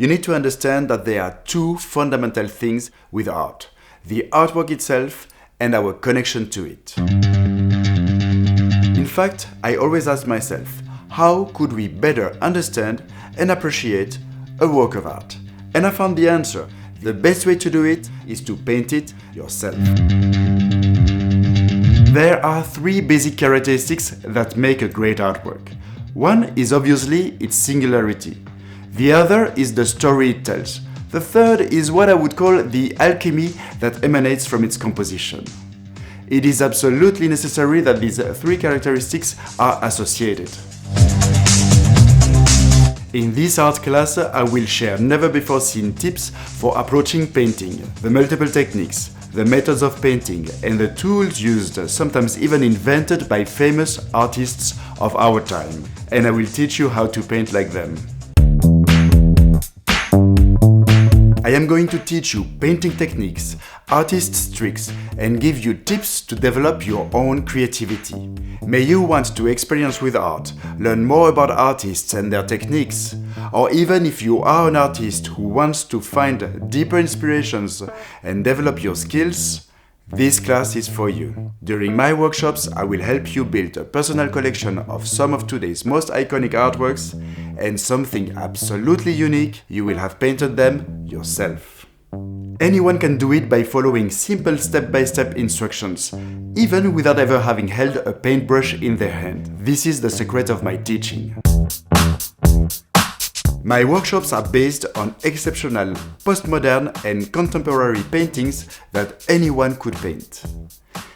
you need to understand that there are two fundamental things with art: the artwork itself and our connection to it. In fact, I always ask myself, how could we better understand and appreciate a work of art? And I found the answer. The best way to do it is to paint it yourself. There are three basic characteristics that make a great artwork. One is obviously its singularity. The other is the story it tells. The third is what I would call the alchemy that emanates from its composition. It is absolutely necessary that these three characteristics are associated. In this art class, I will share never-before-seen tips for approaching painting, the multiple techniques, the methods of painting, and the tools used, sometimes even invented by famous artists of our time. And I will teach you how to paint like them. I am going to teach you painting techniques, artists' tricks, and give you tips to develop your own creativity. May you want to experience with art, learn more about artists and their techniques, or even if you are an artist who wants to find deeper inspirations and develop your skills, this class is for you. During my workshops, I will help you build a personal collection of some of today's most iconic artworks, and something absolutely unique, you will have painted them yourself. Anyone can do it by following simple step-by-step instructions, even without ever having held a paintbrush in their hand. This is the secret of my teaching. My workshops are based on exceptional postmodern and contemporary paintings that anyone could paint.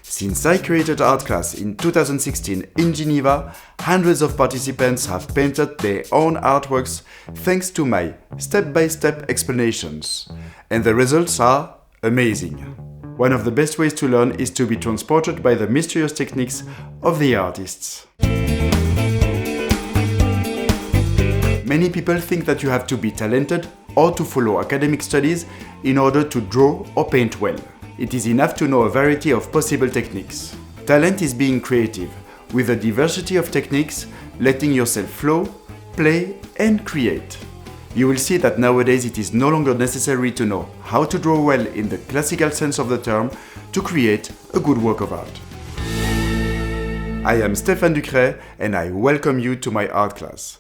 Since I created art class in 2016 in Geneva, hundreds of participants have painted their own artworks thanks to my step-by-step explanations. And the results are amazing. One of the best ways to learn is to be transported by the mysterious techniques of the artists. Many people think that you have to be talented or to follow academic studies in order to draw or paint well. It is enough to know a variety of possible techniques. Talent is being creative, with a diversity of techniques, letting yourself flow, play, and create. You will see that nowadays it is no longer necessary to know how to draw well in the classical sense of the term to create a good work of art. I am Stéphane Ducret and I welcome you to my art class.